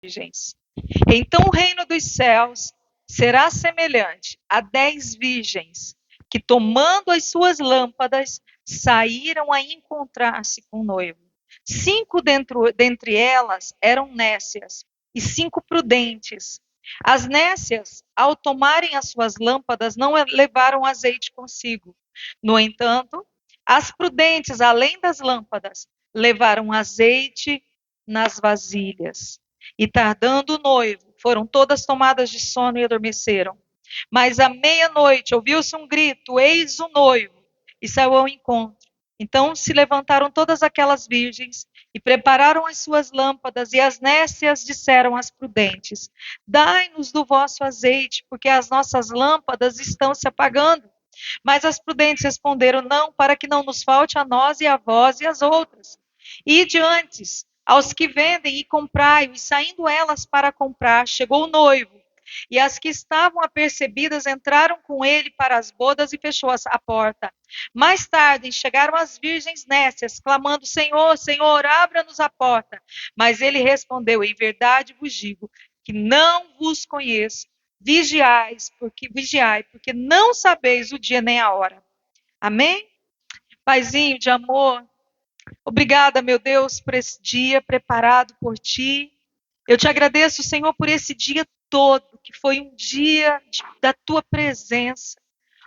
virgens. Então o reino dos céus será semelhante a 10 virgens que, tomando as suas lâmpadas, saíram a encontrar-se com o noivo. 5 dentre elas eram nécias e 5 prudentes. As nécias, ao tomarem as suas lâmpadas, não levaram azeite consigo. No entanto, as prudentes, além das lâmpadas, levaram azeite nas vasilhas. E tardando o noivo, foram todas tomadas de sono e adormeceram. Mas à meia-noite ouviu-se um grito: eis o noivo! E saiu ao encontro. Então se levantaram todas aquelas virgens e prepararam as suas lâmpadas, e as nécias disseram às prudentes: dai-nos do vosso azeite, porque as nossas lâmpadas estão se apagando. Mas as prudentes responderam: não, para que não nos falte a nós e a vós e as outras. Ide antes aos que vendem e comprai-o. E saindo elas para comprar, chegou o noivo. E as que estavam apercebidas entraram com ele para as bodas e fechou a porta. Mais tarde chegaram as virgens nécias, clamando: Senhor, Senhor, abra-nos a porta. Mas ele respondeu: em verdade vos digo que não vos conheço. Vigiai, porque não sabeis o dia nem a hora. Amém? Paizinho de amor, obrigada, meu Deus, por esse dia preparado por Ti. Eu te agradeço, Senhor, por esse dia todo, que foi um dia da Tua presença.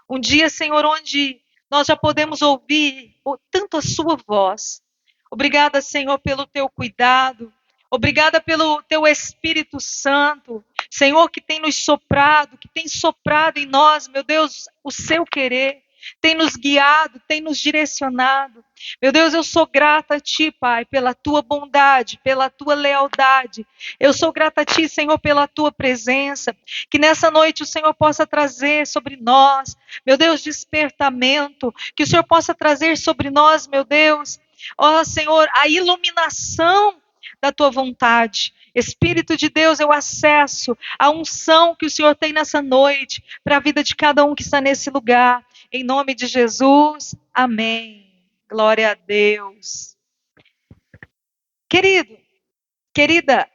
Um dia, Senhor, onde nós já podemos ouvir tanto a Sua voz. Obrigada, Senhor, pelo Teu cuidado. Obrigada pelo Teu Espírito Santo. Senhor, que tem nos soprado, que tem soprado em nós, meu Deus, o Seu querer. Tem nos guiado, tem nos direcionado. Meu Deus, eu sou grata a Ti, Pai, pela Tua bondade, pela Tua lealdade. Eu sou grata a Ti, Senhor, pela Tua presença. Que nessa noite o Senhor possa trazer sobre nós, meu Deus, despertamento. Que o Senhor possa trazer sobre nós, meu Deus, ó Senhor, a iluminação da Tua vontade. Espírito de Deus, eu acesso a unção que o Senhor tem nessa noite para a vida de cada um que está nesse lugar. Em nome de Jesus, amém. Glória a Deus. Querido, querida,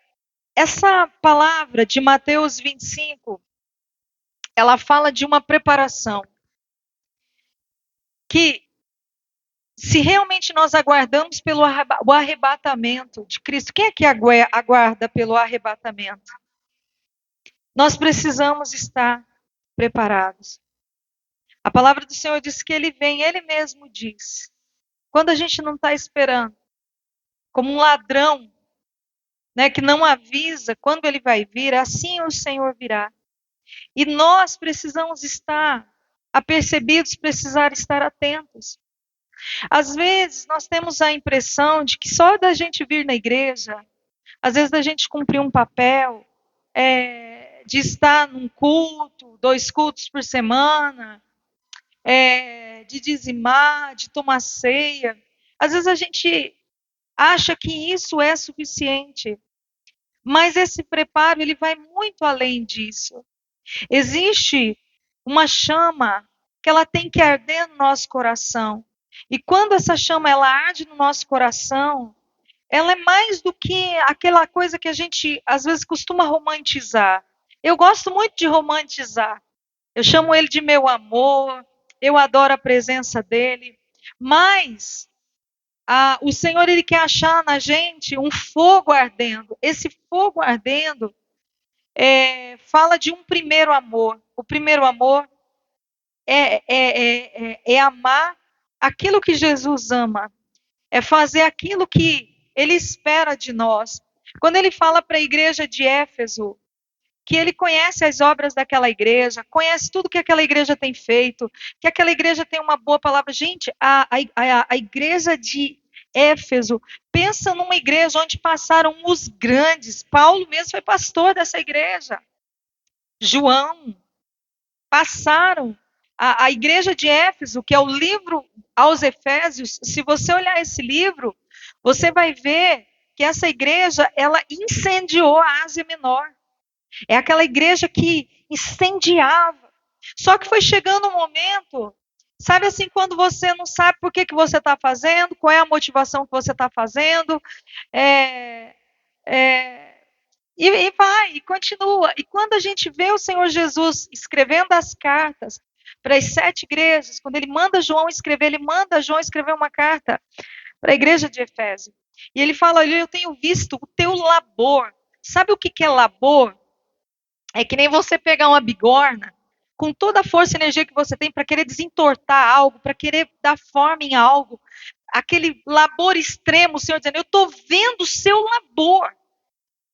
essa palavra de Mateus 25, ela fala de uma preparação que, se realmente nós aguardamos pelo arrebatamento de Cristo, quem é que aguarda pelo arrebatamento? Nós precisamos estar preparados. A palavra do Senhor diz que Ele vem, Ele mesmo diz. Quando a gente não está esperando, como um ladrão, né, que não avisa quando Ele vai vir, assim o Senhor virá. E nós precisamos estar apercebidos, precisar estar atentos. Às vezes nós temos a impressão de que só da gente vir na igreja, às vezes da gente cumprir um papel, de estar num culto, 2 cultos por semana, de dizimar, de tomar ceia. Às vezes a gente acha que isso é suficiente, mas esse preparo ele vai muito além disso. Existe uma chama que ela tem que arder no nosso coração. E quando essa chama ela arde no nosso coração, ela é mais do que aquela coisa que a gente às vezes costuma romantizar. Eu gosto muito de romantizar. Eu chamo ele de meu amor, eu adoro a presença dele, mas o Senhor ele quer achar na gente um fogo ardendo. Esse fogo ardendo fala de um primeiro amor. O primeiro amor é amar aquilo que Jesus ama, é fazer aquilo que Ele espera de nós. Quando Ele fala para a igreja de Éfeso, que Ele conhece as obras daquela igreja, conhece tudo que aquela igreja tem feito, que aquela igreja tem uma boa palavra. Gente, a igreja de Éfeso, pensa numa igreja onde passaram os grandes. Paulo mesmo foi pastor dessa igreja. João, passaram. A igreja de Éfeso, que é o livro aos Efésios, se você olhar esse livro, você vai ver que essa igreja, ela incendiou a Ásia Menor. É aquela igreja que incendiava. Só que foi chegando um momento, sabe assim, quando você não sabe por que você está fazendo, qual é a motivação que você está fazendo, é, E vai, e continua. E quando a gente vê o Senhor Jesus escrevendo as cartas para as 7 igrejas, quando ele manda João escrever, ele manda João escrever uma carta para a igreja de Efésio. E ele fala: olha, eu tenho visto o teu labor. Sabe o que é labor? É que nem você pegar uma bigorna, com toda a força e energia que você tem para querer desentortar algo, para querer dar forma em algo, aquele labor extremo, o Senhor dizendo: eu estou vendo o seu labor.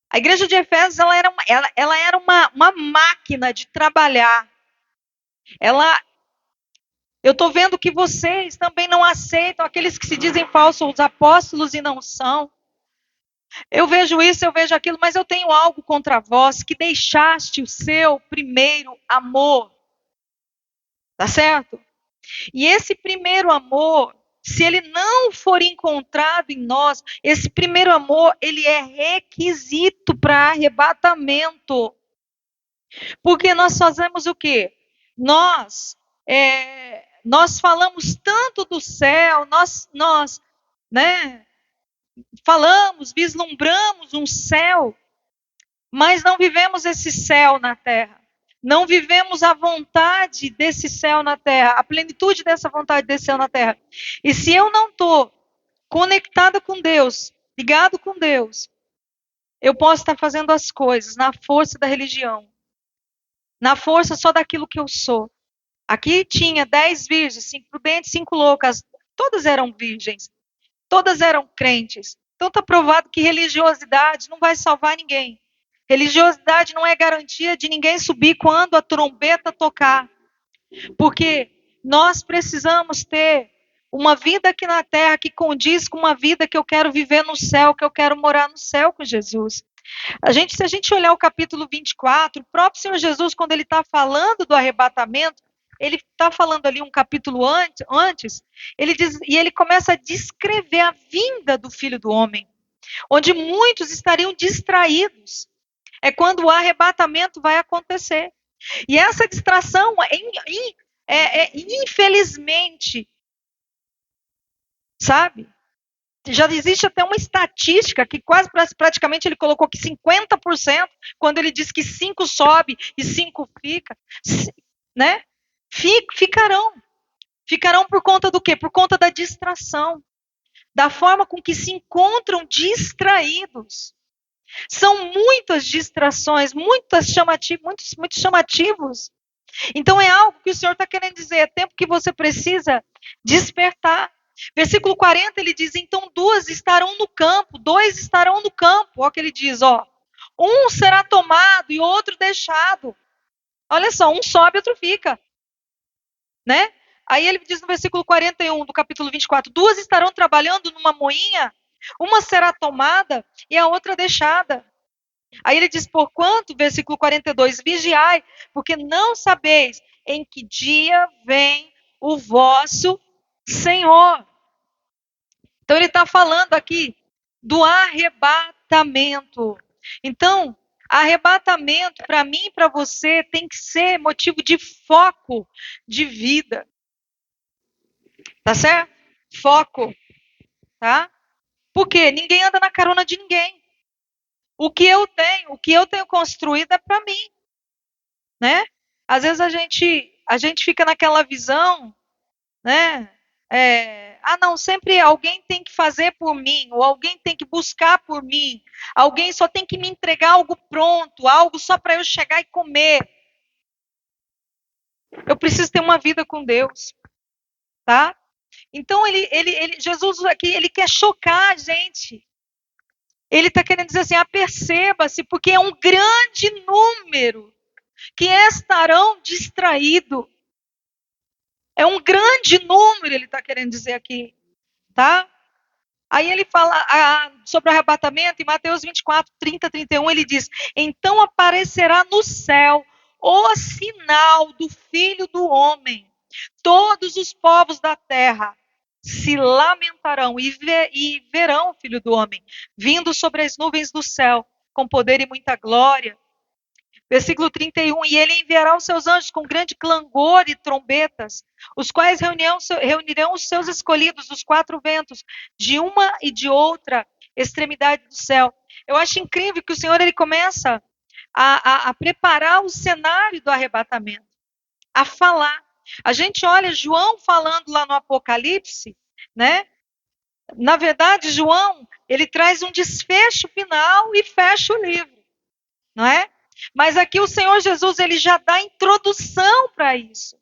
A igreja de Efésios ela era uma máquina de trabalhar. Eu estou vendo que vocês também não aceitam aqueles que se dizem falsos apóstolos e não são. Eu vejo isso, eu vejo aquilo, mas eu tenho algo contra vós, que deixaste o seu primeiro amor. Tá certo? E esse primeiro amor, se ele não for encontrado em nós, esse primeiro amor, ele é requisito para arrebatamento. Porque nós fazemos o quê? Nós falamos tanto do céu, né, falamos, vislumbramos um céu, mas não vivemos esse céu na terra. Não vivemos a vontade desse céu na terra, a plenitude dessa vontade desse céu na terra. E se eu não estou conectada com Deus, ligado com Deus, eu posso estar fazendo as coisas na força da religião, na força só daquilo que eu sou. Aqui tinha 10 virgens, 5 prudentes, 5 loucas. Todas eram virgens. Todas eram crentes. Então está provado que religiosidade não vai salvar ninguém. Religiosidade não é garantia de ninguém subir quando a trombeta tocar. Porque nós precisamos ter uma vida aqui na terra que condiz com uma vida que eu quero viver no céu, que eu quero morar no céu com Jesus. Se a gente olhar o capítulo 24, o próprio Senhor Jesus, quando ele está falando do arrebatamento, ele está falando ali um capítulo antes, ele diz, e ele começa a descrever a vinda do Filho do Homem, onde muitos estariam distraídos. É quando o arrebatamento vai acontecer. E essa distração, infelizmente, sabe? Já existe até uma estatística que quase praticamente ele colocou que 50%, quando ele diz que 5 sobe e 5 fica, né? Ficarão por conta do quê? Por conta da distração, da forma com que se encontram distraídos. São muitas distrações, muitos chamativos. Então é algo que o Senhor está querendo dizer, é tempo que você precisa despertar. Versículo 40, ele diz, então 2 estarão no campo, 2 estarão no campo. Olha o que ele diz, ó. Um será tomado e outro deixado. Olha só, um sobe, outro fica. Né? Aí ele diz no versículo 41 do capítulo 24, 2 estarão trabalhando numa moinha, uma será tomada e a outra deixada. Aí ele diz, porquanto, versículo 42, vigiai, porque não sabeis em que dia vem o vosso Senhor. Então ele está falando aqui do arrebatamento. Então, arrebatamento para mim e para você tem que ser motivo de foco de vida. Tá certo? Foco, tá? Porque ninguém anda na carona de ninguém. O que eu tenho construído é para mim, né? Às vezes a gente fica naquela visão, né? Não, sempre alguém tem que fazer por mim, ou alguém tem que buscar por mim, alguém só tem que me entregar algo pronto, algo só para eu chegar e comer. Eu preciso ter uma vida com Deus, tá? Então Jesus aqui, ele quer chocar a gente. Ele está querendo dizer assim, aperceba-se, porque é um grande número que estarão distraídos. É um grande número, ele está querendo dizer aqui, tá? Aí ele fala sobre o arrebatamento, em Mateus 24, 30, 31, ele diz, então aparecerá no céu o sinal do Filho do Homem. Todos os povos da terra se lamentarão e verão o Filho do Homem, vindo sobre as nuvens do céu, com poder e muita glória. Versículo 31, e ele enviará os seus anjos com grande clangor e trombetas, os quais reunirão os seus escolhidos dos 4 ventos, de uma e de outra extremidade do céu. Eu acho incrível que o Senhor ele começa a preparar o cenário do arrebatamento, a falar. A gente olha João falando lá no Apocalipse, né? Na verdade, João, ele traz um desfecho final e fecha o livro, não é? Mas aqui o Senhor Jesus, ele já dá introdução para isso.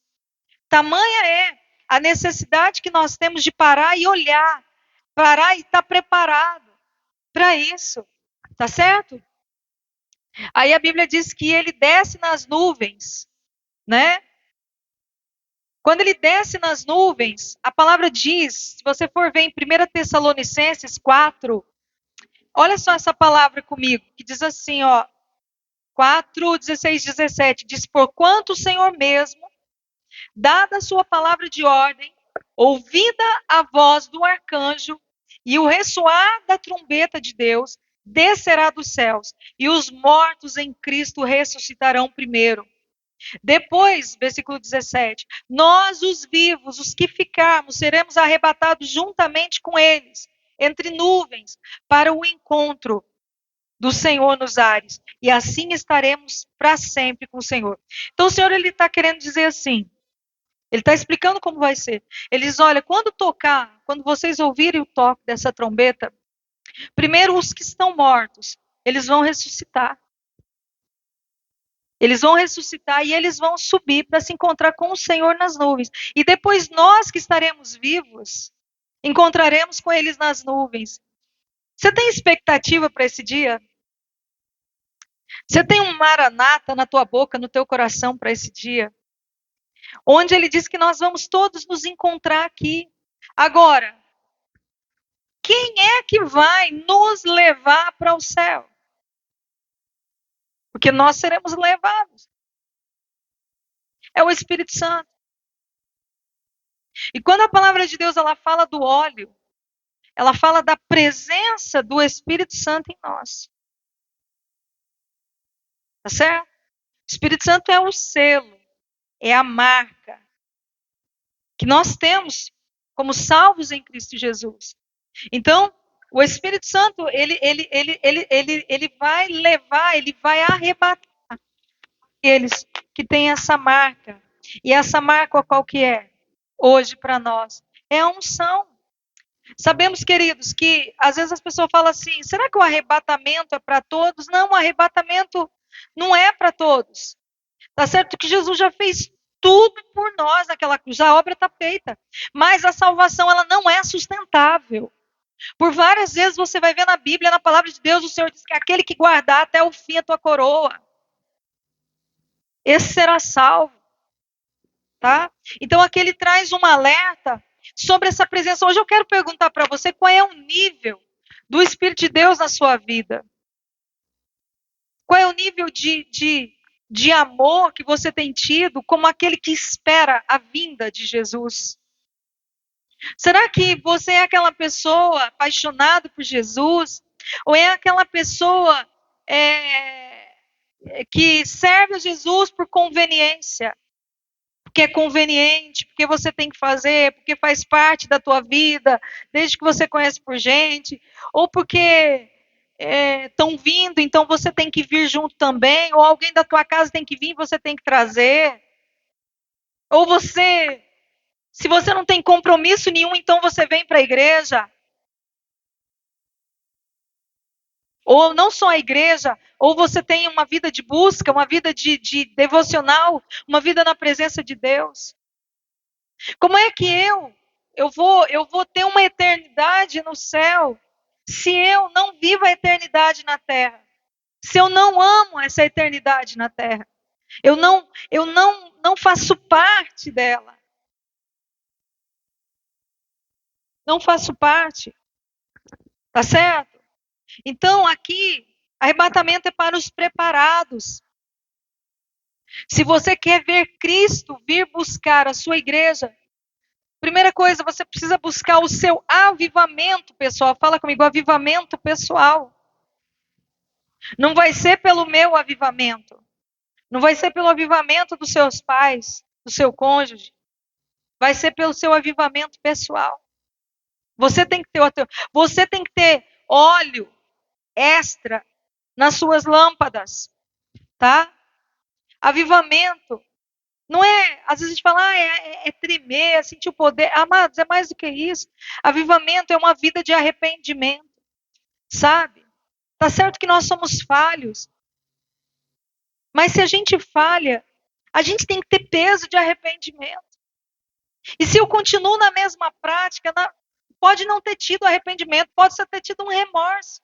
Tamanha é a necessidade que nós temos de parar e olhar, parar e estar preparado para isso, tá certo? Aí a Bíblia diz que ele desce nas nuvens, né? Quando ele desce nas nuvens, a palavra diz, se você for ver em 1 Tessalonicenses 4, olha só essa palavra comigo, que diz assim, ó, 4, 16, 17, diz, porquanto o Senhor mesmo, dada a sua palavra de ordem, ouvida a voz do arcanjo e o ressoar da trombeta de Deus, descerá dos céus, e os mortos em Cristo ressuscitarão primeiro. Depois, versículo 17, nós os vivos, os que ficarmos, seremos arrebatados juntamente com eles, entre nuvens, para o encontro do Senhor nos ares, e assim estaremos para sempre com o Senhor. Então o Senhor ele está querendo dizer assim, ele está explicando como vai ser. Ele diz, olha, quando tocar, quando vocês ouvirem o toque dessa trombeta, primeiro os que estão mortos, eles vão ressuscitar. Eles vão ressuscitar e eles vão subir para se encontrar com o Senhor nas nuvens. E depois nós que estaremos vivos, encontraremos com eles nas nuvens. Você tem expectativa para esse dia? Você tem um maranata na tua boca, no teu coração para esse dia? Onde ele diz que nós vamos todos nos encontrar aqui. Agora, quem é que vai nos levar para o céu? Porque nós seremos levados. É o Espírito Santo. E quando a palavra de Deus ela fala do óleo, ela fala da presença do Espírito Santo em nós. Tá certo? O Espírito Santo é o selo, é a marca que nós temos como salvos em Cristo Jesus. Então, o Espírito Santo, ele vai levar, ele vai arrebatar aqueles que têm essa marca. E essa marca qual que é? Hoje para nós. É a unção. Sabemos, queridos, que às vezes as pessoas falam assim, será que o arrebatamento é para todos? Não, o arrebatamento não é para todos. Tá certo que Jesus já fez tudo por nós naquela cruz, a obra está feita. Mas a salvação, ela não é sustentável. Por várias vezes você vai ver na Bíblia, na palavra de Deus, o Senhor diz que aquele que guardar até o fim a tua coroa, esse será salvo. Tá? Então aqui ele traz um alerta sobre essa presença. Hoje eu quero perguntar para você qual é o nível do Espírito de Deus na sua vida. Qual é o nível de amor que você tem tido como aquele que espera a vinda de Jesus? Será que você é aquela pessoa apaixonada por Jesus? Ou é aquela pessoa que serve a Jesus por conveniência? Porque é conveniente, porque você tem que fazer, porque faz parte da tua vida, desde que você conhece por gente, ou porque estão vindo, então você tem que vir junto também, ou alguém da tua casa tem que vir, você tem que trazer. Ou você, se você não tem compromisso nenhum, então você vem para a igreja. Ou não só a igreja, ou você tem uma vida de busca, uma vida de devocional, uma vida na presença de Deus. Como é que eu vou ter uma eternidade no céu se eu não vivo a eternidade na terra? Se eu não amo essa eternidade na terra? Eu não faço parte dela. Não faço parte. Tá certo? Então, aqui, arrebatamento é para os preparados. Se você quer ver Cristo vir buscar a sua igreja, primeira coisa, você precisa buscar o seu avivamento pessoal. Fala comigo, avivamento pessoal. Não vai ser pelo meu avivamento. Não vai ser pelo avivamento dos seus pais, do seu cônjuge. Vai ser pelo seu avivamento pessoal. Você tem que ter óleo extra nas suas lâmpadas, tá? Avivamento não é, às vezes a gente fala, é tremer, é sentir o poder. Amados, é mais do que isso. Avivamento é uma vida de arrependimento, sabe? Tá certo que nós somos falhos, mas se a gente falha, a gente tem que ter peso de arrependimento. E se eu continuo na mesma prática, pode não ter tido arrependimento, pode só ter tido um remorso.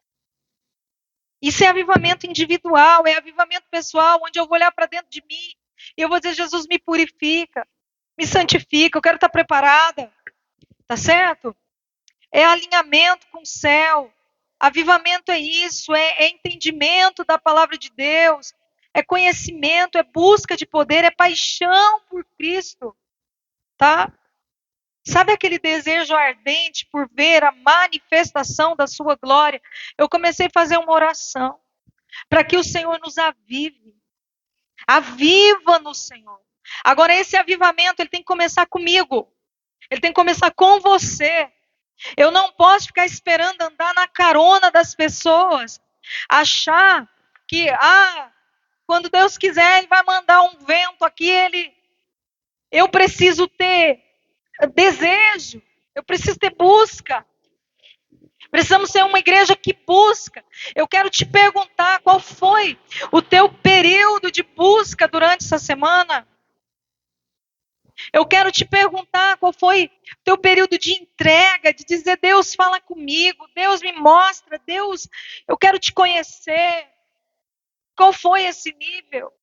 Isso é avivamento individual, é avivamento pessoal, onde eu vou olhar para dentro de mim e eu vou dizer, Jesus, me purifica, me santifica, eu quero estar preparada, tá certo? É alinhamento com o céu. Avivamento é isso, é entendimento da palavra de Deus, é conhecimento, é busca de poder, é paixão por Cristo, tá? Sabe aquele desejo ardente por ver a manifestação da sua glória? Eu comecei a fazer uma oração para que o Senhor nos avive. Aviva-nos, Senhor. Agora, esse avivamento, ele tem que começar comigo. Ele tem que começar com você. Eu não posso ficar esperando andar na carona das pessoas. Achar que, quando Deus quiser, Ele vai mandar um vento aqui, eu preciso ter desejo. Eu preciso ter busca. Precisamos ser uma igreja que busca. Eu quero te perguntar qual foi o teu período de busca durante essa semana. Eu quero te perguntar qual foi o teu período de entrega, de dizer, Deus, fala comigo, Deus me mostra, Deus, eu quero te conhecer. Qual foi esse nível?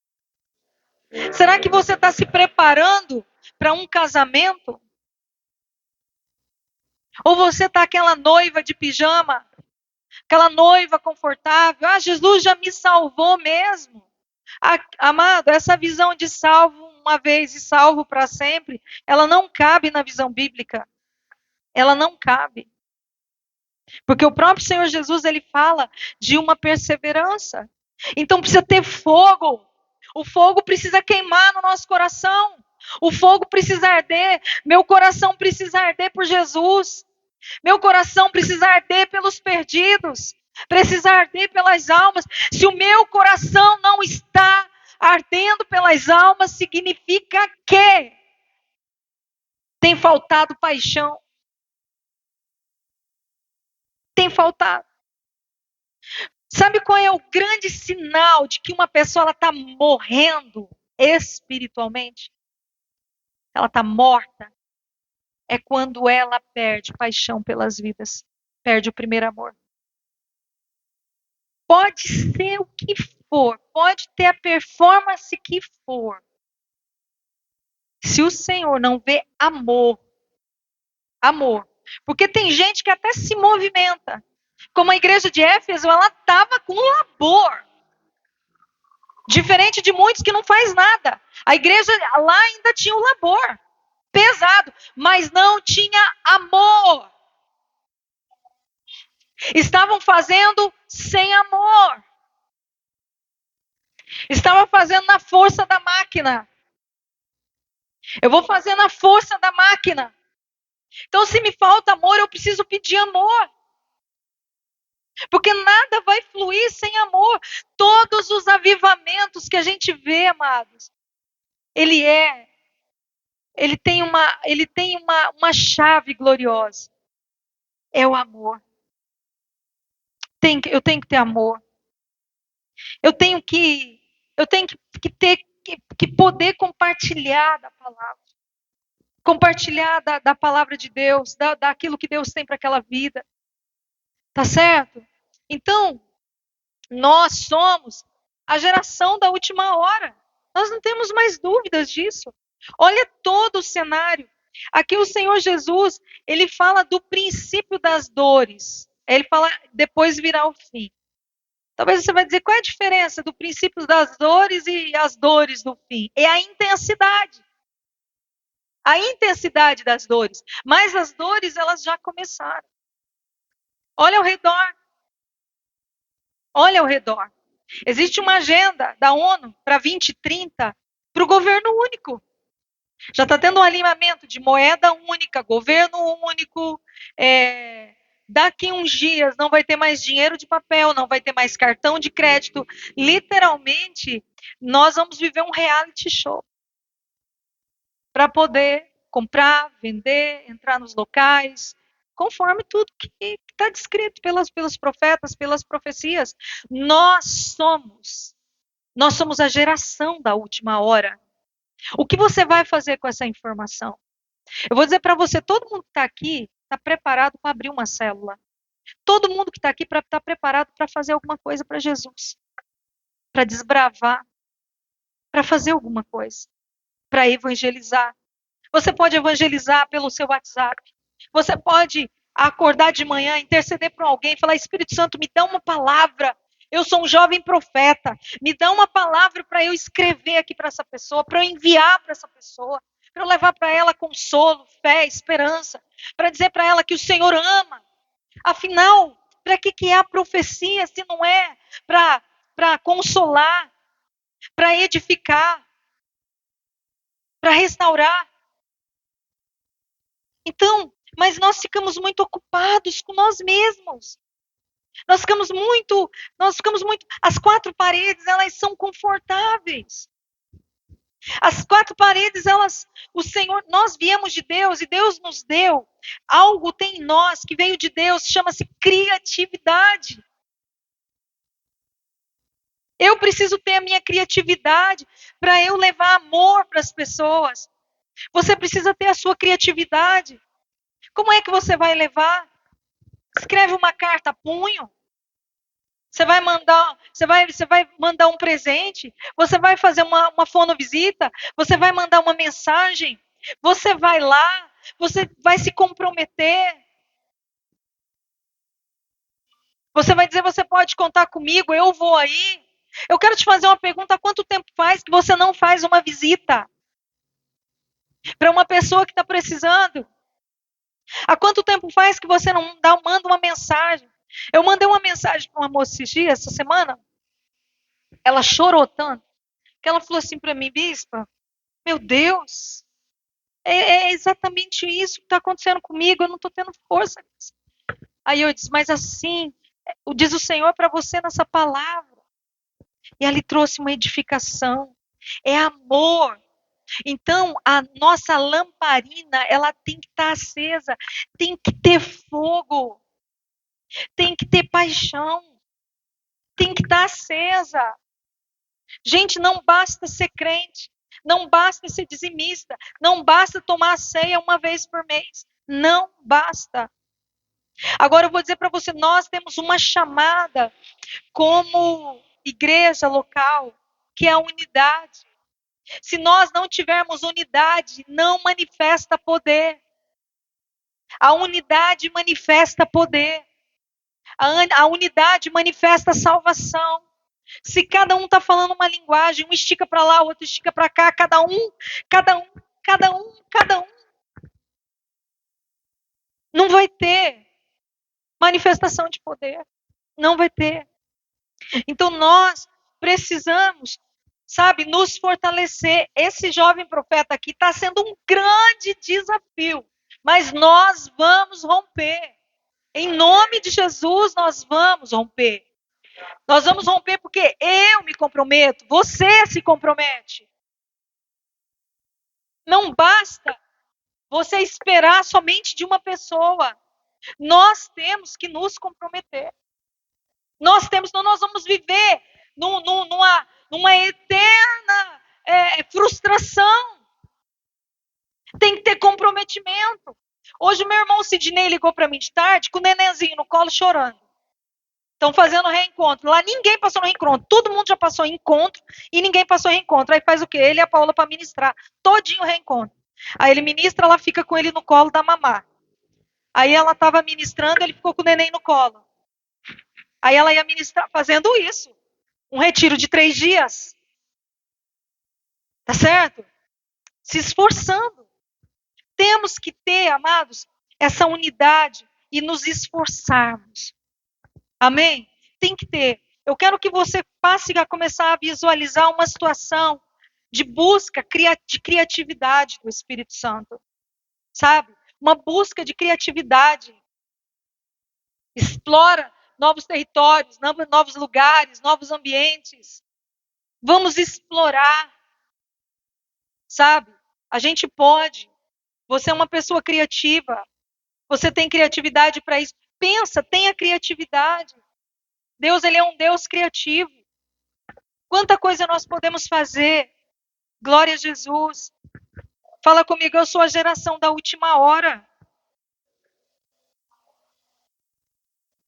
Será que você está se preparando para um casamento? Ou você está aquela noiva de pijama? Aquela noiva confortável? Jesus já me salvou mesmo. Amado, essa visão de salvo uma vez e salvo para sempre, ela não cabe na visão bíblica. Ela não cabe. Porque o próprio Senhor Jesus, ele fala de uma perseverança. Então precisa ter fogo. O fogo precisa queimar no nosso coração. O fogo precisa arder. Meu coração precisa arder por Jesus. Meu coração precisa arder pelos perdidos. Precisa arder pelas almas. Se o meu coração não está ardendo pelas almas, significa que tem faltado paixão. Tem faltado. Sabe qual é o grande sinal de que uma pessoa está morrendo espiritualmente? Ela está morta. É quando ela perde paixão pelas vidas. Perde o primeiro amor. Pode ser o que for. Pode ter a performance que for. Se o Senhor não vê amor. Porque tem gente que até se movimenta. Como a igreja de Éfeso, ela estava com labor. Diferente de muitos que não faz nada. A igreja lá ainda tinha o labor. Pesado. Mas não tinha amor. Estavam fazendo sem amor. Estavam fazendo na força da máquina. Eu vou fazer na força da máquina. Então, se me falta amor, eu preciso pedir amor. Porque nada vai fluir sem amor. Todos os avivamentos que a gente vê, amados, ele tem uma chave gloriosa. É o amor. Eu tenho que ter amor. Eu tenho que ter que poder compartilhar da palavra. Compartilhar da palavra de Deus, daquilo que Deus tem para aquela vida. Tá certo? Então, nós somos a geração da última hora. Nós não temos mais dúvidas disso. Olha todo o cenário. Aqui o Senhor Jesus, ele fala do princípio das dores. Ele fala, depois virá o fim. Talvez você vai dizer, qual é a diferença do princípio das dores e as dores do fim? É a intensidade. A intensidade das dores. Mas as dores, elas já começaram. Olha ao redor. Olha ao redor. Existe uma agenda da ONU para 2030 para o governo único. Já está tendo um alinhamento de moeda única, governo único, Daqui uns dias não vai ter mais dinheiro de papel, não vai ter mais cartão de crédito. Literalmente, nós vamos viver um reality show para poder comprar, vender, entrar nos locais, conforme tudo que está descrito pelos profetas, pelas profecias. Nós somos a geração da última hora. O que você vai fazer com essa informação? Eu vou dizer para você, todo mundo que está aqui está preparado para abrir uma célula. Todo mundo que está aqui está preparado para fazer alguma coisa para Jesus, para desbravar, para fazer alguma coisa, para evangelizar. Você pode evangelizar pelo seu WhatsApp. Você pode acordar de manhã, interceder por alguém, falar: Espírito Santo, me dá uma palavra. Eu sou um jovem profeta. Me dá uma palavra para eu escrever aqui para essa pessoa, para eu enviar para essa pessoa, para eu levar para ela consolo, fé, esperança, para dizer para ela que o Senhor ama. Afinal, para que é a profecia se não é para consolar, para edificar, para restaurar? Então, mas nós ficamos muito ocupados com nós mesmos. Nós ficamos muito. As quatro paredes, elas são confortáveis. As quatro paredes, o Senhor, nós viemos de Deus e Deus nos deu algo tem em nós que veio de Deus, chama-se criatividade. Eu preciso ter a minha criatividade para eu levar amor para as pessoas. Você precisa ter a sua criatividade. Como é que você vai levar? Escreve uma carta a punho. Você vai mandar um presente, você vai fazer uma fonovisita, você vai mandar uma mensagem, você vai lá, você vai se comprometer. Você vai dizer: você pode contar comigo, eu vou aí. Eu quero te fazer uma pergunta: há quanto tempo faz que você não faz uma visita para uma pessoa que está precisando? Há quanto tempo faz que você não manda uma mensagem? Eu mandei uma mensagem para uma moça esses dias, essa semana. Ela chorou tanto que ela falou assim para mim: Bispa, meu Deus, é exatamente isso que está acontecendo comigo, eu não estou tendo força. Aí eu disse: mas assim, diz o Senhor para você nessa palavra. E ela trouxe uma edificação, é amor. Então, a nossa lamparina, ela tem que estar acesa, tem que ter fogo, tem que ter paixão, tem que estar acesa. Gente, não basta ser crente, não basta ser dizimista, não basta tomar a ceia uma vez por mês. Não basta. Agora eu vou dizer para você, nós temos uma chamada como igreja local, que é a unidade. Se nós não tivermos unidade, não manifesta poder. A unidade manifesta poder. A unidade manifesta salvação. Se cada um está falando uma linguagem, um estica para lá, o outro estica para cá, cada um, não vai ter manifestação de poder. Não vai ter. Então nós precisamos, sabe, nos fortalecer. Esse jovem profeta aqui está sendo um grande desafio, mas nós vamos romper. Em nome de Jesus, nós vamos romper. Nós vamos romper porque eu me comprometo, você se compromete. Não basta você esperar somente de uma pessoa. Nós temos que nos comprometer. Nós vamos viver numa eterna frustração. Tem que ter comprometimento. Hoje meu irmão Sidney ligou para mim de tarde com o nenenzinho no colo chorando. Estão fazendo reencontro. Lá ninguém passou no reencontro. Todo mundo já passou em encontro e ninguém passou em reencontro. Aí faz o quê? Ele e a Paula para ministrar. Todinho o reencontro. Aí ele ministra, ela fica com ele no colo da mamá. Aí ela estava ministrando, ele ficou com o neném no colo. Aí ela ia ministrar fazendo isso. Um retiro de 3 dias. Tá certo? Se esforçando. Temos que ter, amados, essa unidade e nos esforçarmos. Amém? Tem que ter. Eu quero que você passe a começar a visualizar uma situação de busca de criatividade do Espírito Santo. Sabe? Uma busca de criatividade. Explora novos territórios, novos lugares, novos ambientes. Vamos explorar, sabe? A gente pode. Você é uma pessoa criativa. Você tem criatividade para isso. Pensa, tenha criatividade. Deus, ele é um Deus criativo. Quanta coisa nós podemos fazer. Glória a Jesus. Fala comigo, eu sou a geração da última hora.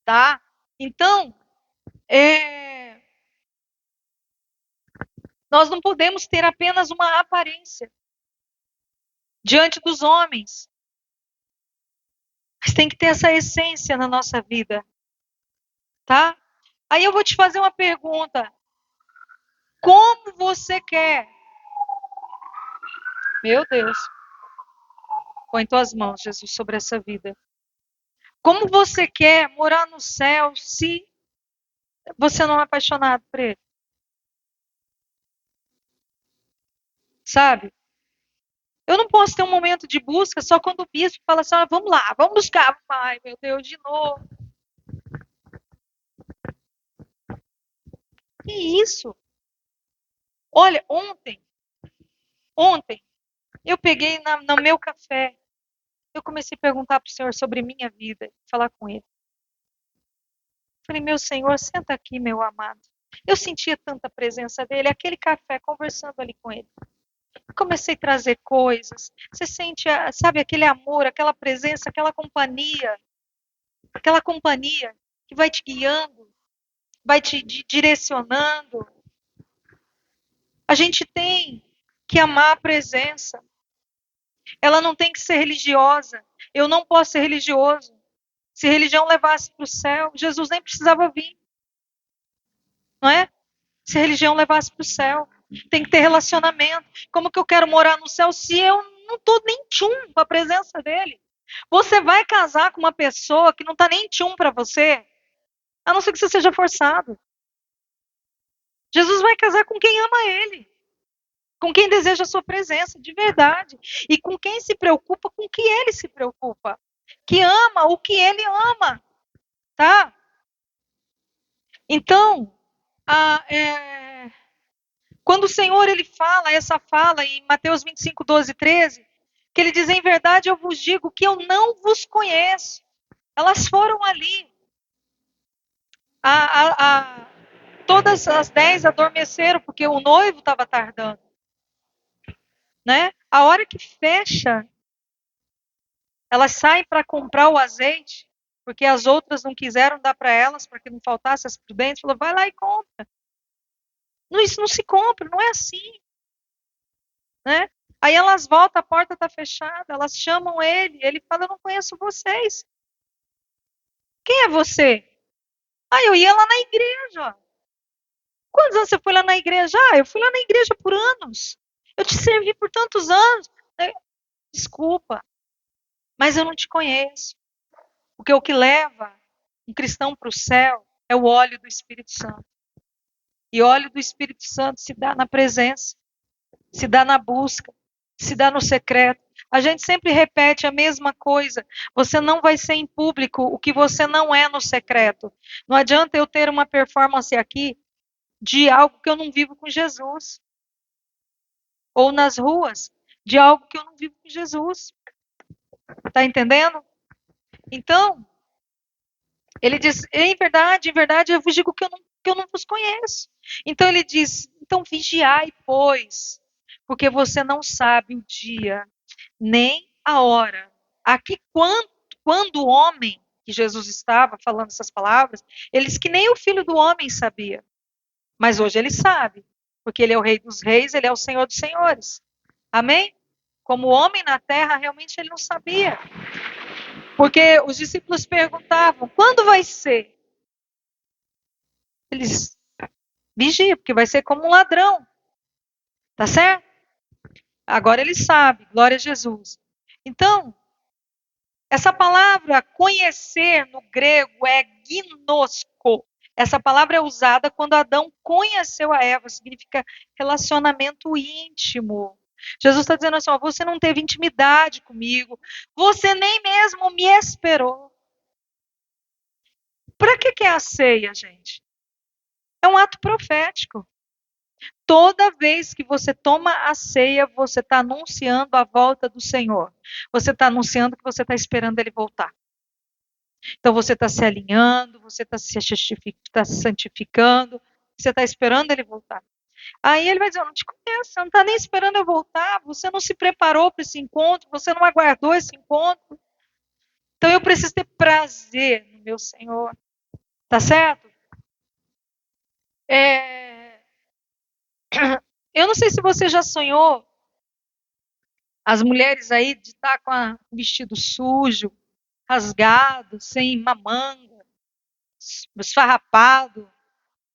Tá? Então, nós não podemos ter apenas uma aparência diante dos homens. Mas tem que ter essa essência na nossa vida. Tá? Aí eu vou te fazer uma pergunta. Como você quer? Meu Deus. Põe tuas mãos, Jesus, sobre essa vida. Como você quer morar no céu se você não é apaixonado por ele? Sabe? Eu não posso ter um momento de busca só quando o bispo fala assim, ah, vamos lá, vamos buscar. Ai, meu Deus, de novo. Que isso? Olha, ontem, eu peguei no meu café, eu comecei a perguntar para o Senhor sobre minha vida, falar com ele. Falei, meu Senhor, senta aqui, meu amado. Eu sentia tanta presença dele, aquele café, conversando ali com ele. Comecei a trazer coisas. Você sente, sabe, aquele amor, aquela presença, aquela companhia que vai te guiando, vai te direcionando. A gente tem que amar a presença. Ela não tem que ser religiosa. Eu não posso ser religioso. Se religião levasse para o céu, Jesus nem precisava vir. Não é? Se religião levasse para o céu. Tem que ter relacionamento. Como que eu quero morar no céu se eu não estou nem tchum com a presença dele? Você vai casar com uma pessoa que não está nem tchum para você, a não ser que você seja forçado. Jesus vai casar com quem ama ele, com quem deseja a sua presença de verdade, e com quem se preocupa com o que ele se preocupa, que ama o que ele ama, tá? Então, quando o Senhor ele fala essa fala em Mateus 25, 12, 13, que ele diz, em verdade eu vos digo que eu não vos conheço. Elas foram ali. Todas as 10 adormeceram, porque o noivo estava tardando. Né? A hora que fecha, elas saem para comprar o azeite, porque as outras não quiseram dar para elas, para que não faltasse as prudentes. Falou, vai lá e compra. Não, isso não se compra, não é assim. Né? Aí elas voltam, a porta está fechada, elas chamam ele fala, eu não conheço vocês. Quem é você? Ah, eu ia lá na igreja. Quantos anos você foi lá na igreja? Ah, eu fui lá na igreja por anos. Eu te servi por tantos anos. Desculpa, mas eu não te conheço. Porque o que leva um cristão para o céu é o óleo do Espírito Santo. E óleo do Espírito Santo se dá na presença, se dá na busca, se dá no secreto. A gente sempre repete a mesma coisa. Você não vai ser em público o que você não é no secreto. Não adianta eu ter uma performance aqui de algo que eu não vivo com Jesus. Ou nas ruas, de algo que eu não vivo com Jesus. Está entendendo? Então, ele diz, em verdade, eu vos digo que eu não vos conheço. Então ele diz, então vigiai, pois, porque você não sabe o dia, nem a hora. Aqui, quando o homem, que Jesus estava falando essas palavras, ele diz que nem o filho do homem sabia. Mas hoje ele sabe, porque ele é o rei dos reis, ele é o senhor dos senhores. Amém? Como homem na terra, realmente ele não sabia. Porque os discípulos perguntavam, quando vai ser? Eles, vigia, porque vai ser como um ladrão. Tá certo? Agora ele sabe, glória a Jesus. Então, essa palavra conhecer no grego é gnosko. Essa palavra é usada quando Adão conheceu a Eva, significa relacionamento íntimo. Jesus está dizendo assim: ó, você não teve intimidade comigo, você nem mesmo me esperou. Para que é a ceia, gente? É um ato profético. Toda vez que você toma a ceia, você está anunciando a volta do Senhor. Você está anunciando que você está esperando Ele voltar. Então você está se alinhando, você está tá se santificando, você está esperando Ele voltar. Aí Ele vai dizer: eu não te conheço, você não está nem esperando eu voltar, você não se preparou para esse encontro, você não aguardou esse encontro. Então eu preciso ter prazer no meu Senhor. Tá certo? Eu não sei se você já sonhou, as mulheres aí, de estar com o vestido sujo, rasgado, sem uma manga, esfarrapado,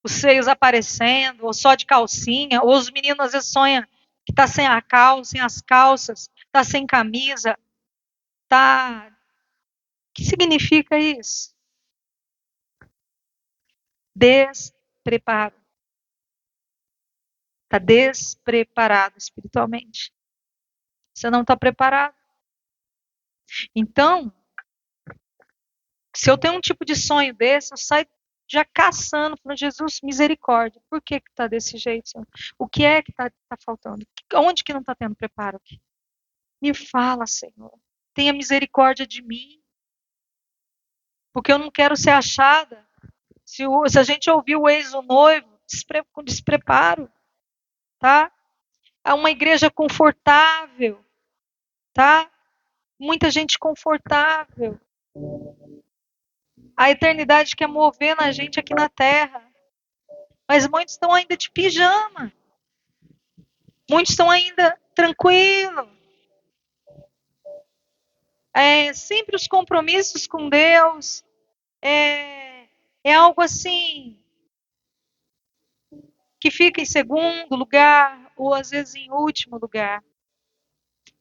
os seios aparecendo, ou só de calcinha, ou os meninos às vezes sonham que está sem a calça, sem as calças, está sem camisa, tá. O que significa isso? Despreparo. Está despreparado espiritualmente. Você não está preparado. Então, se eu tenho um tipo de sonho desse, eu saio já caçando, falando: Jesus, misericórdia, por que está desse jeito, Senhor? O que é que está faltando? Onde que não está tendo preparo aqui? Me fala, Senhor. Tenha misericórdia de mim, porque eu não quero ser achada. Se a gente ouvir o ex do noivo, com despreparo, tá? É uma igreja confortável, tá? Muita gente confortável. A eternidade quer mover na gente aqui na terra. Mas muitos estão ainda de pijama. Muitos estão ainda tranquilos. Sempre os compromissos com Deus. É algo assim que fica em segundo lugar, ou às vezes em último lugar.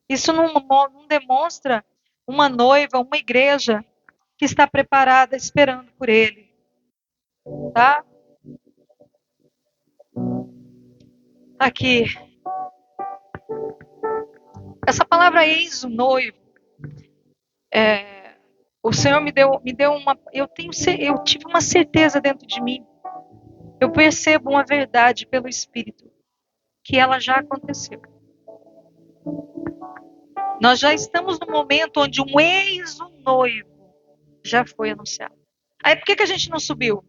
Isso não demonstra uma noiva, uma igreja que está preparada, esperando por Ele. Tá? Aqui. Essa palavra eis o noivo. O Senhor me deu uma. Eu tive uma certeza dentro de mim. Eu percebo uma verdade pelo Espírito, que ela já aconteceu. Nós já estamos no momento onde um ex-noivo já foi anunciado. Aí por que a gente não subiu?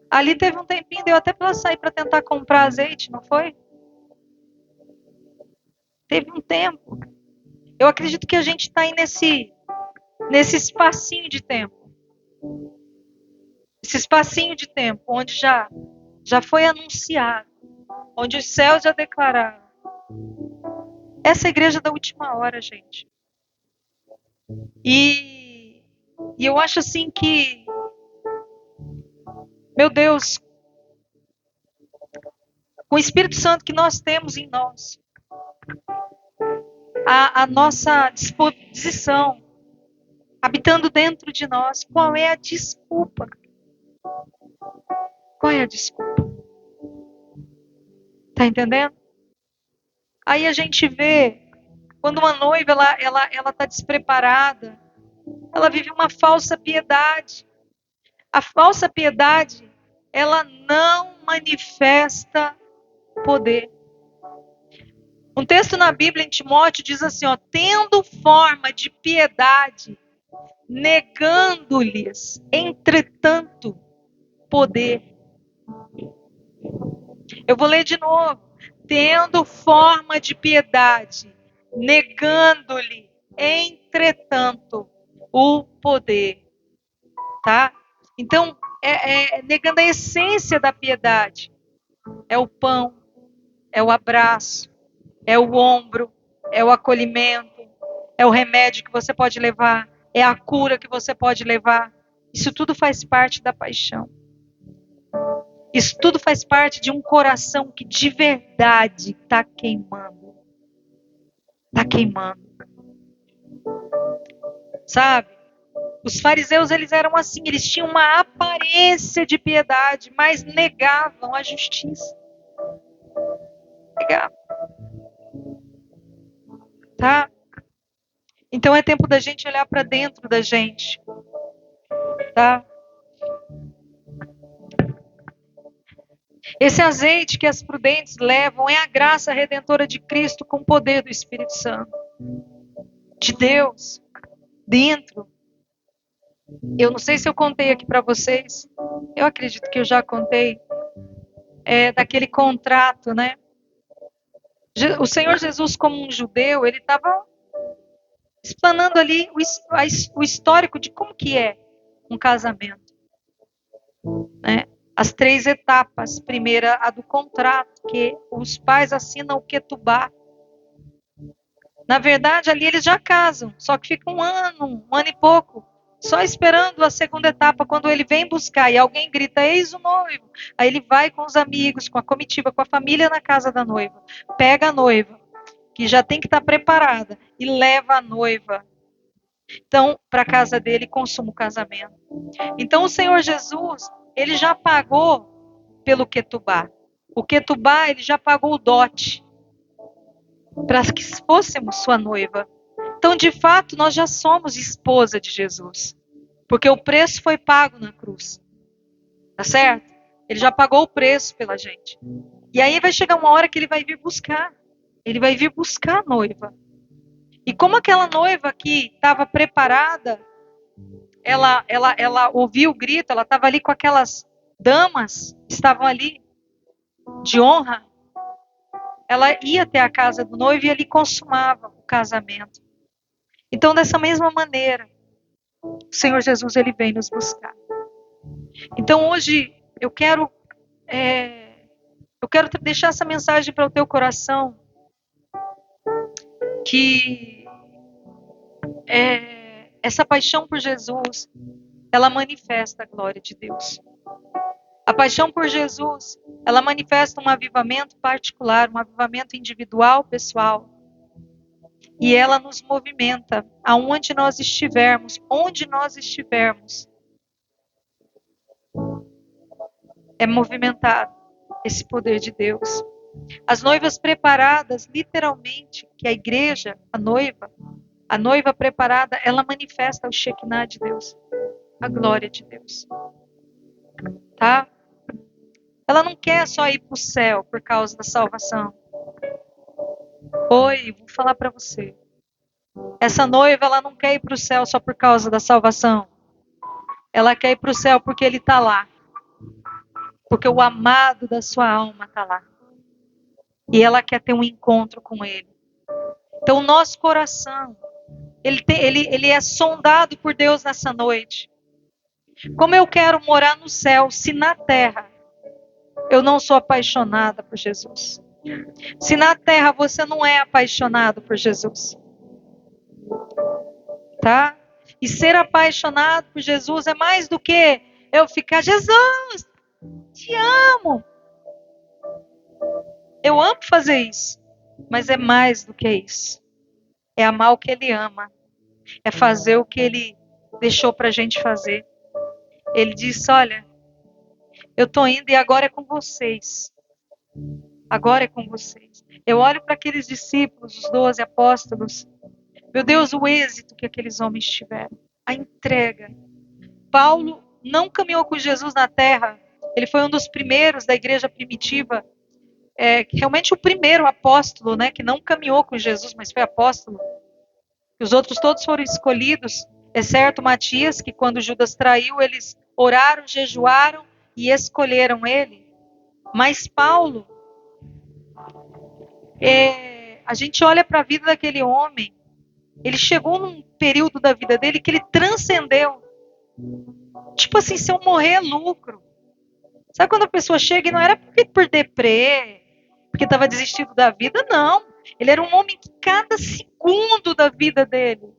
Ali teve um tempinho, deu até para sair para tentar comprar azeite, não foi? Teve um tempo. Eu acredito que a gente está aí nesse espacinho de tempo. Esse espacinho de tempo onde já foi anunciado, onde os céus já declararam. Essa é a igreja da última hora, gente. E eu acho assim que, meu Deus, com o Espírito Santo que nós temos em nós, a nossa disposição, habitando dentro de nós, qual é a desculpa? Qual é a desculpa? Tá entendendo? Aí a gente vê, quando uma noiva ela tá despreparada, ela vive uma falsa piedade. A falsa piedade, ela não manifesta poder. Um texto na Bíblia em Timóteo diz assim, ó: tendo forma de piedade, negando-lhes, entretanto, poder. Eu vou ler de novo. Tendo forma de piedade, negando-lhe, entretanto, o poder. Tá? Então, negando a essência da piedade. É o pão, é o abraço, é o ombro, é o acolhimento, é o remédio que você pode levar, é a cura que você pode levar. Isso tudo faz parte da paixão. Isso tudo faz parte de um coração que de verdade está queimando. Está queimando. Sabe? Os fariseus, eles eram assim, eles tinham uma aparência de piedade, mas negavam a justiça. Negavam. Tá? Então é tempo da gente olhar para dentro da gente. Tá? Esse azeite que as prudentes levam é a graça redentora de Cristo com o poder do Espírito Santo, de Deus, dentro. Eu não sei se eu contei aqui para vocês, eu acredito que eu já contei, daquele contrato, né? O Senhor Jesus, como um judeu, ele estava explanando ali o histórico de como que é um casamento, né? As 3 etapas. Primeira, a do contrato, que os pais assinam o ketubá. Na verdade, ali eles já casam, só que fica um ano e pouco, só esperando a segunda etapa, quando ele vem buscar e alguém grita, eis o noivo. Aí ele vai com os amigos, com a comitiva, com a família na casa da noiva, pega a noiva, que já tem que estar preparada, e leva a noiva, então, para a casa dele, consuma o casamento. Então, o Senhor Jesus, ele já pagou pelo ketubá. O ketubá, ele já pagou o dote para que fôssemos sua noiva. Então, de fato, nós já somos esposa de Jesus, porque o preço foi pago na cruz. Tá certo? Ele já pagou o preço pela gente. E aí vai chegar uma hora que ele vai vir buscar. Ele vai vir buscar a noiva. E como aquela noiva que estava preparada, ela ouviu o grito, ela estava ali com aquelas damas que estavam ali de honra. Ela ia até a casa do noivo e ele consumava o casamento. Então, dessa mesma maneira, o Senhor Jesus ele vem nos buscar. Então, hoje eu quero deixar essa mensagem para o teu coração, que essa paixão por Jesus, ela manifesta a glória de Deus. A paixão por Jesus, ela manifesta um avivamento particular, um avivamento individual, pessoal. E ela nos movimenta aonde nós estivermos, onde nós estivermos. É movimentado esse poder de Deus. As noivas preparadas, literalmente, que a igreja, a noiva preparada, ela manifesta o Shekinah de Deus, a glória de Deus. Tá? Ela não quer só ir para o céu por causa da salvação. Oi, vou falar para você. Essa noiva, ela não quer ir para o céu só por causa da salvação. Ela quer ir para o céu porque ele está lá. Porque o amado da sua alma está lá. E ela quer ter um encontro com ele. Então, o nosso coração, ele é sondado por Deus nessa noite. Como eu quero morar no céu, se na terra eu não sou apaixonada por Jesus? Se na terra você não é apaixonado por Jesus, tá? E ser apaixonado por Jesus é mais do que eu ficar, Jesus, te amo. Eu amo fazer isso, mas é mais do que isso. É amar o que ele ama, é fazer o que ele deixou pra gente fazer. Ele disse, olha, eu tô indo e agora é com vocês. Agora é com vocês. Eu olho para aqueles discípulos, os 12 apóstolos. Meu Deus, o êxito que aqueles homens tiveram. A entrega. Paulo não caminhou com Jesus na terra. Ele foi um dos primeiros da igreja primitiva. Realmente o primeiro apóstolo, né, que não caminhou com Jesus, mas foi apóstolo. Os outros todos foram escolhidos, exceto Matias, que quando Judas traiu, eles oraram, jejuaram e escolheram ele. Mas Paulo, a gente olha para a vida daquele homem, ele chegou num período da vida dele que ele transcendeu. Tipo assim, se eu morrer é lucro. Sabe quando a pessoa chega e não era por deprê, porque estava desistindo da vida? Não. Ele era um homem que cada segundo da vida dele,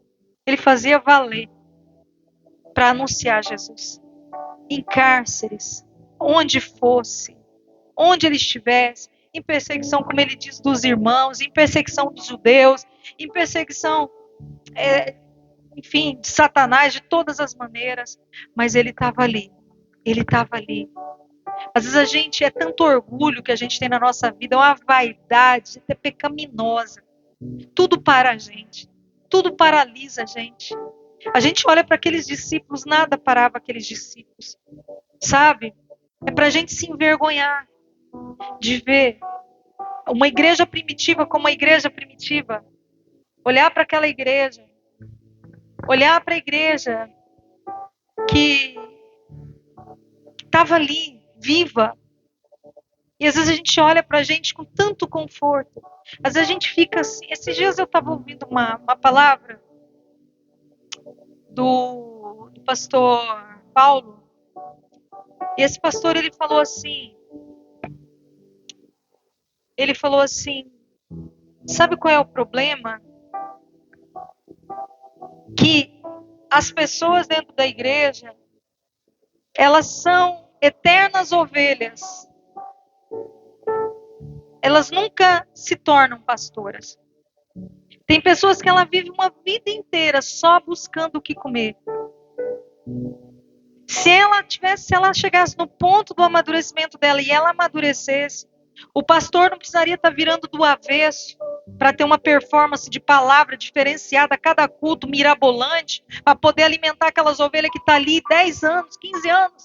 ele fazia valer para anunciar Jesus. Em cárceres, onde fosse, onde ele estivesse, em perseguição, como ele diz, dos irmãos, em perseguição dos judeus, em perseguição, enfim, de Satanás, de todas as maneiras, mas ele estava ali. Ele estava ali. Às vezes a gente é tanto orgulho que a gente tem na nossa vida, é uma vaidade até pecaminosa. Tudo para a gente. Tudo paralisa a gente. A gente olha para aqueles discípulos, nada parava aqueles discípulos. Sabe? É para a gente se envergonhar. de ver uma igreja primitiva como uma igreja primitiva. Olhar para aquela igreja. Olhar para a igreja que estava ali, viva. E às vezes a gente olha para a gente com tanto conforto. Às vezes a gente fica assim. Esses dias eu estava ouvindo uma palavra do pastor Paulo. E esse pastor, ele falou assim, sabe qual é o problema? Que as pessoas dentro da igreja, elas são eternas ovelhas. Elas nunca se tornam pastoras. Tem pessoas que ela vive uma vida inteira só buscando o que comer. Se ela chegasse no ponto do amadurecimento dela e ela amadurecesse, o pastor não precisaria estar virando do avesso para ter uma performance de palavra diferenciada a cada culto, mirabolante, para poder alimentar aquelas ovelhas que estão ali 10 anos, 15 anos.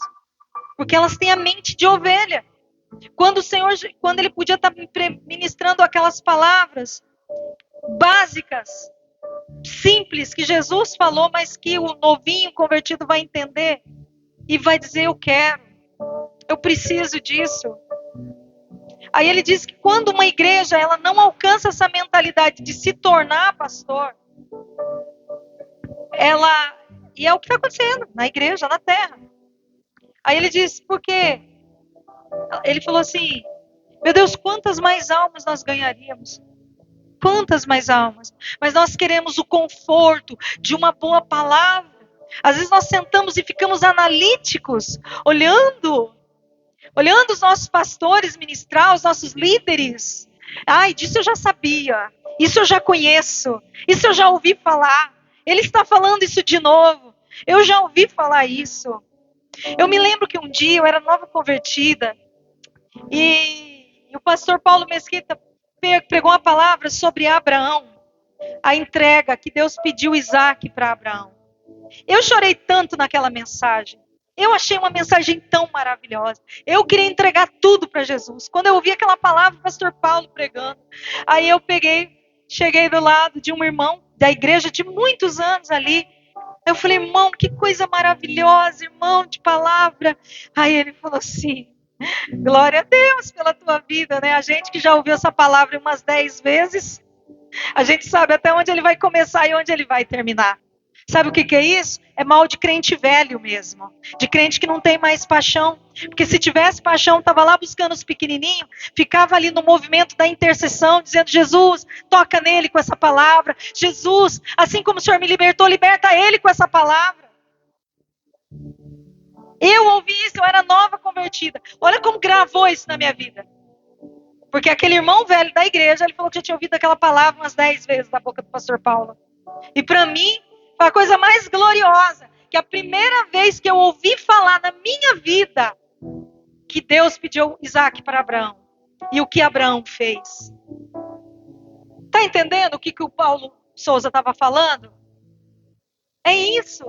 Porque elas têm a mente de ovelha. Quando ele podia estar ministrando aquelas palavras básicas, simples, que Jesus falou, mas que o novinho convertido vai entender e vai dizer: eu quero, eu preciso disso. Aí ele diz que quando uma igreja ela não alcança essa mentalidade de se tornar pastor, e é o que está acontecendo na igreja, na terra. Aí ele diz, porque ele falou assim: meu Deus, quantas mais almas nós ganharíamos? Quantas mais almas? Mas nós queremos o conforto de uma boa palavra. Às vezes nós sentamos e ficamos analíticos, olhando os nossos pastores ministrar, os nossos líderes. Ai, disso eu já sabia, isso eu já conheço, isso eu já ouvi falar. Ele está falando isso de novo. Eu já ouvi falar isso. Eu me lembro que um dia eu era nova convertida e o pastor Paulo Mesquita pregou uma palavra sobre Abraão, a entrega que Deus pediu Isaac para Abraão. Eu chorei tanto naquela mensagem. Eu achei uma mensagem tão maravilhosa. Eu queria entregar tudo para Jesus. Quando eu ouvi aquela palavra do pastor Paulo pregando, aí eu cheguei do lado de um irmão da igreja de muitos anos ali. Eu falei: irmão, que coisa maravilhosa, irmão, de palavra. Aí ele falou assim: glória a Deus pela tua vida, né? A gente que já ouviu essa palavra umas 10 vezes, a gente sabe até onde ele vai começar e onde ele vai terminar. Sabe o que é isso? É mal de crente velho mesmo. De crente que não tem mais paixão. Porque se tivesse paixão, estava lá buscando os pequenininhos, ficava ali no movimento da intercessão, dizendo: Jesus, toca nele com essa palavra. Jesus, assim como o Senhor me libertou, liberta ele com essa palavra. Eu ouvi isso, eu era nova convertida. Olha como gravou isso na minha vida. Porque aquele irmão velho da igreja, ele falou que já tinha ouvido aquela palavra umas 10 vezes da boca do pastor Paulo. E para mim, foi a coisa mais gloriosa, que a primeira vez que eu ouvi falar na minha vida que Deus pediu Isaac para Abraão. E o que Abraão fez. Está entendendo o que o Paulo Souza estava falando? É isso.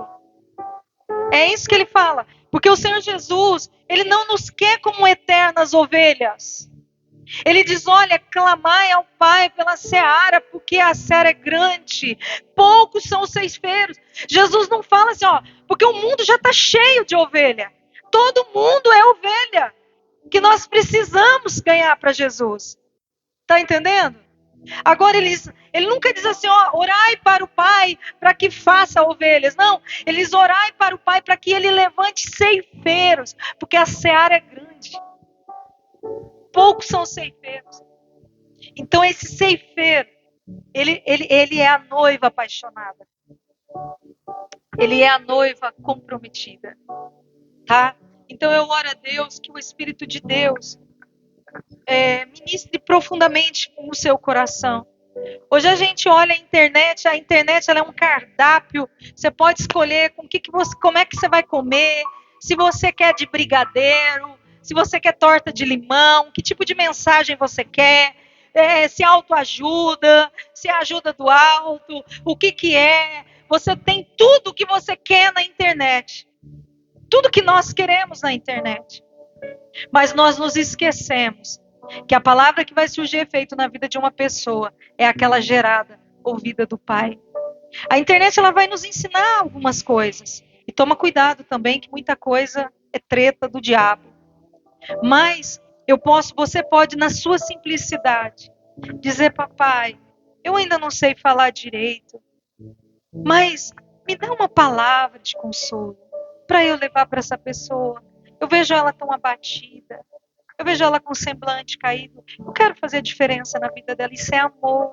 É isso que ele fala. Porque o Senhor Jesus, ele não nos quer como eternas ovelhas. Ele diz: olha, clamai ao Pai pela seara, porque a seara é grande. Poucos são os ceifeiros. Jesus não fala assim, porque o mundo já está cheio de ovelha. Todo mundo é ovelha. Que nós precisamos ganhar para Jesus. Está entendendo? Agora ele nunca diz assim, orai para o Pai para que faça ovelhas. Não, ele diz: orai para o Pai para que ele levante ceifeiros, porque a seara é grande. Poucos são ceifeiros. Então esse ceifeiro, ele é a noiva apaixonada. Ele é a noiva comprometida. Tá? Então eu oro a Deus que o Espírito de Deus ministre profundamente no seu coração. Hoje a gente olha a internet ela é um cardápio. Você pode escolher como é que você vai comer, se você quer de brigadeiro, se você quer torta de limão, que tipo de mensagem você quer, se autoajuda, se ajuda do alto, o que é. Você tem tudo o que você quer na internet. Tudo que nós queremos na internet. Mas nós nos esquecemos que a palavra que vai surgir efeito na vida de uma pessoa é aquela gerada, ouvida do Pai. A internet ela vai nos ensinar algumas coisas. E toma cuidado também que muita coisa é treta do diabo. Mas você pode na sua simplicidade dizer, papai, eu ainda não sei falar direito, mas me dá uma palavra de consolo para eu levar para essa pessoa. Eu vejo ela tão abatida. Eu vejo ela com o semblante caído. Eu quero fazer a diferença na vida dela. Isso é amor.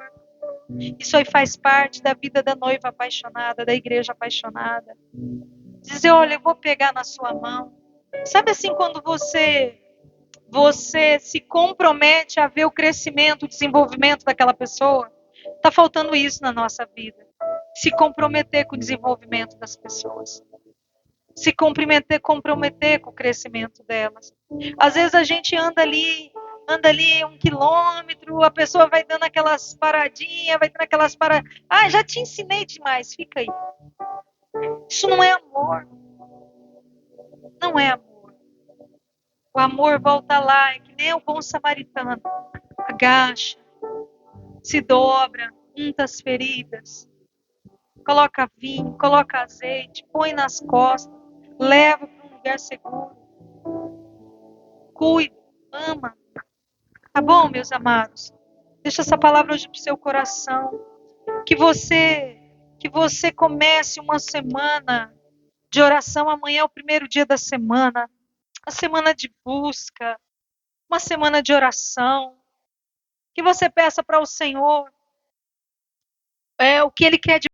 Isso aí faz parte da vida da noiva apaixonada, da igreja apaixonada. Dizer, olha, eu vou pegar na sua mão. Sabe assim, quando você se compromete a ver o crescimento, o desenvolvimento daquela pessoa? Está faltando isso na nossa vida. Se comprometer com o desenvolvimento das pessoas. Se comprometer com o crescimento delas. Às vezes a gente anda ali 1 quilômetro, a pessoa vai dando aquelas paradinhas, vai dando aquelas paradas. Ah, já te ensinei demais, fica aí. Isso não é amor. Não é amor. O amor volta lá, é que nem o bom samaritano. Agacha, se dobra, unta as feridas, coloca vinho, coloca azeite, põe nas costas, leva para um lugar seguro. Cuida, ama. Tá bom, meus amados? Deixa essa palavra hoje pro seu coração. Que você comece uma semana de oração. Amanhã é o primeiro dia da semana. Uma semana de busca. Uma semana de oração. Que você peça para o Senhor o que Ele quer de